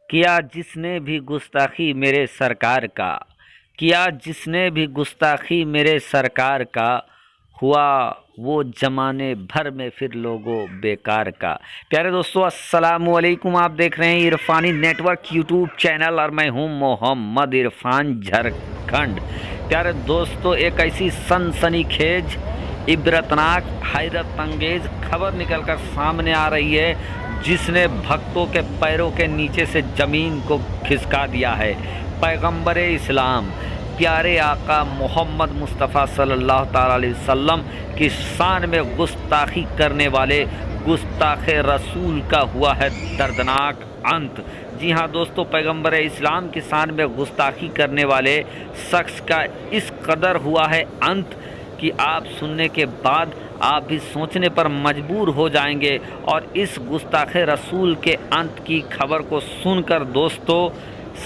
کیا جس نے بھی گستاخی میرے سرکار کا، کیا جس نے بھی گستاخی میرے سرکار کا، ہوا وہ زمانے بھر میں پھر لوگوں بیکار کا۔ پیارے دوستو السلام علیکم، آپ دیکھ رہے ہیں Irfani net work YouTube channel اور میں ہوں محمد عرفان جھارکھنڈ۔ پیارے دوستو ایک ایسی سنسنی خیز، عبرتناک، حیرت انگیز خبر نکل کر سامنے آ رہی ہے جس نے بھکتوں کے پیروں کے نیچے سے زمین کو کھسکا دیا ہے۔ پیغمبر اسلام پیارے آقا محمد مصطفیٰ صلی اللہ تعالیٰ علیہ وسلم کی شان میں گستاخی کرنے والے گستاخ رسول کا ہوا ہے دردناک انت۔ جی ہاں دوستو، پیغمبر اسلام کی شان میں گستاخی کرنے والے شخص کا اس قدر ہوا ہے انت کہ آپ سننے کے بعد آپ بھی سوچنے پر مجبور ہو جائیں گے، اور اس گستاخ رسول کے انت کی خبر کو سن کر دوستو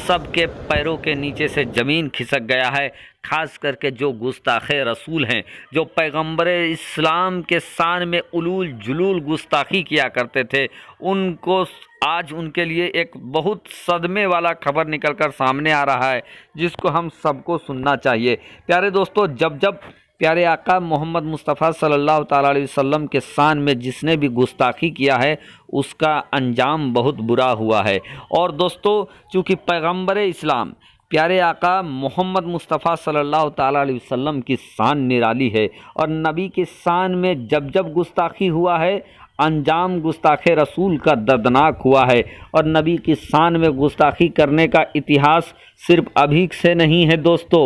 سب کے پیروں کے نیچے سے زمین کھسک گیا ہے۔ خاص کر کے جو گستاخ رسول ہیں، جو پیغمبر اسلام کے شان میں علول جلول گستاخی کیا کرتے تھے، ان کو آج ان کے لیے ایک بہت صدمے والا خبر نکل کر سامنے آ رہا ہے جس کو ہم سب کو سننا چاہیے۔ پیارے دوستو، جب پیارے آقا محمد مصطفیٰ صلی اللہ تعالیٰ علیہ وسلم کے شان میں جس نے بھی گستاخی کیا ہے اس کا انجام بہت برا ہوا ہے۔ اور دوستو چونکہ پیغمبر اسلام پیارے آقا محمد مصطفیٰ صلی اللہ تعالیٰ علیہ وسلم کی شان نرالی ہے، اور نبی کی شان میں جب گستاخی ہوا ہے انجام گستاخ رسول کا دردناک ہوا ہے۔ اور نبی کی شان میں گستاخی کرنے کا اتہاس صرف ابھی سے نہیں ہے دوستو،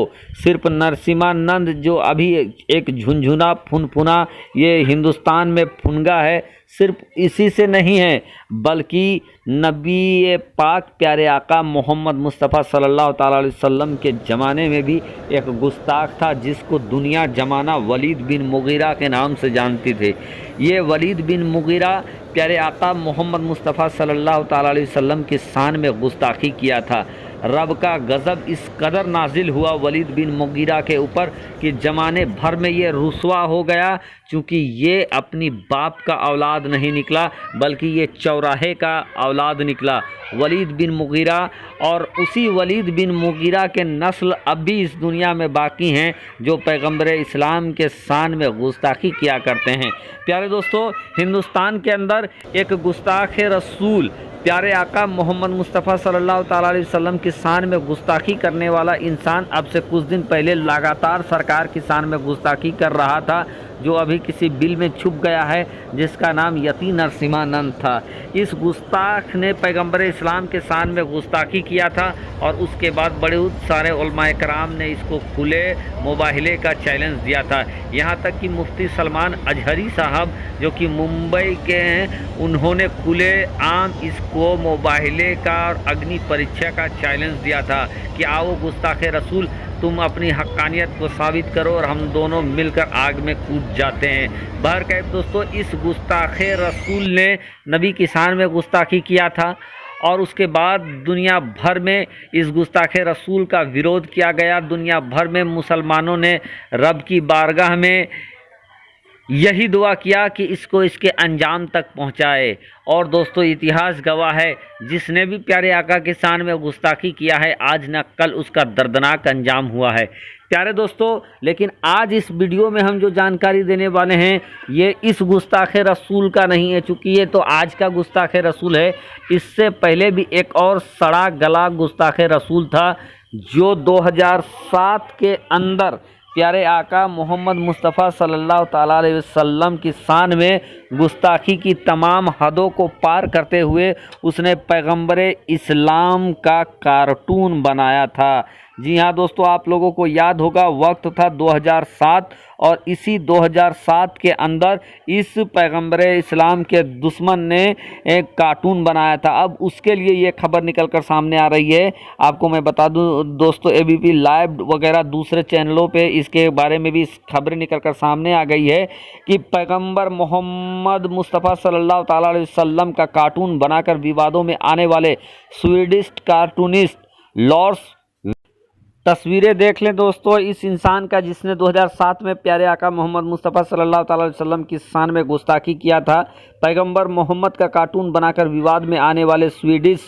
صرف نرسمہانند جو ابھی ایک جھنجھنا پھنپھنا یہ ہندوستان میں پھنگا ہے، صرف اسی سے نہیں ہے، بلکہ نبی پاک پیارے آقا محمد مصطفیٰ صلی اللہ تعالیٰ علیہ وسلم کے زمانے میں بھی ایک گستاخ تھا جس کو دنیا زمانہ ولید بن مغیرہ کے نام سے جانتی تھی۔ یہ ولید بن مغیرہ پیارے آقا محمد مصطفیٰ صلی اللہ تعالیٰ علیہ وسلم کی شان میں گستاخی کیا تھا۔ رب کا غضب اس قدر نازل ہوا ولید بن مغیرہ کے اوپر کہ زمانے بھر میں یہ رسوا ہو گیا، چونکہ یہ اپنی باپ کا اولاد نہیں نکلا بلکہ یہ چوراہے کا اولاد نکلا، ولید بن مغیرہ۔ اور اسی ولید بن مغیرہ کے نسل اب بھی اس دنیا میں باقی ہیں جو پیغمبر اسلام کے شان میں گستاخی کیا کرتے ہیں۔ پیارے دوستو، ہندوستان کے اندر ایک گستاخ رسول پیارے آقا محمد مصطفیٰ صلی اللہ تعالیٰ علیہ وسلم کی شان میں گستاخی کرنے والا انسان اب سے کچھ دن پہلے لگاتار سرکار کی شان میں گستاخی کر رہا تھا، جو ابھی کسی بل میں چھپ گیا ہے جس کا نام یتی نرسمہانند تھا۔ اس گستاخ نے پیغمبر اسلام کے شان میں گستاخی کیا تھا، اور اس کے بعد بڑے سارے علماء کرام نے اس کو کھلے مباہلے کا چیلنج دیا تھا۔ یہاں تک کہ مفتی سلمان اجہری صاحب جو کہ ممبئی کے ہیں، انہوں نے کھلے عام اس کو مباہلے کا اور اگنی پریچھا کا چیلنج دیا تھا کہ آؤ گستاخ رسول تم اپنی حقانیت کو ثابت کرو اور ہم دونوں مل کر آگ میں کود جاتے ہیں۔ بہرکیف دوستو، اس گستاخ رسول نے نبی کی شان میں گستاخی کیا تھا، اور اس کے بعد دنیا بھر میں اس گستاخ رسول کا ویرودھ کیا گیا۔ دنیا بھر میں مسلمانوں نے رب کی بارگاہ میں یہی دعا کیا کہ اس کو اس کے انجام تک پہنچائے۔ اور دوستو اتہاس گواہ ہے، جس نے بھی پیارے آقا کے شان میں گستاخی کیا ہے آج نہ کل اس کا دردناک انجام ہوا ہے۔ پیارے دوستو، لیکن آج اس ویڈیو میں ہم جو جانکاری دینے والے ہیں یہ اس گستاخ رسول کا نہیں ہے، چونکہ یہ تو آج کا گستاخ رسول ہے۔ اس سے پہلے بھی ایک اور سڑا گلا گستاخ رسول تھا جو 2007 کے اندر پیارے آقا محمد مصطفیٰ صلی اللہ تعالیٰ علیہ وسلم کی شان میں گستاخی کی تمام حدوں کو پار کرتے ہوئے اس نے پیغمبر اسلام کا کارٹون بنایا تھا۔ جی ہاں دوستو، آپ لوگوں کو یاد ہوگا وقت تھا 2007، اور اسی 2007 کے اندر اس پیغمبر اسلام کے دشمن نے ایک کارٹون بنایا تھا۔ اب اس کے لیے یہ خبر نکل کر سامنے آ رہی ہے، آپ کو میں بتا دوں دوستو، اے بی پی لائیو وغیرہ دوسرے چینلوں پہ اس کے بارے میں بھی خبریں نکل کر سامنے آ گئی ہے کہ پیغمبر محمد مصطفیٰ صلی اللہ تعالیٰ علیہ وسلم کا کارٹون بنا کر ووادوں میں آنے والے سویڈش کارٹونسٹ لارس، تصویریں دیکھ لیں دوستو اس انسان کا جس نے 2007 میں پیارے آقا محمد مصطفیٰ صلی اللہ تعالیٰ علیہ وسلم کی شان میں گستاخی کیا تھا۔ پیغمبر محمد کا کارٹون بنا کر وواد میں آنے والے سویڈش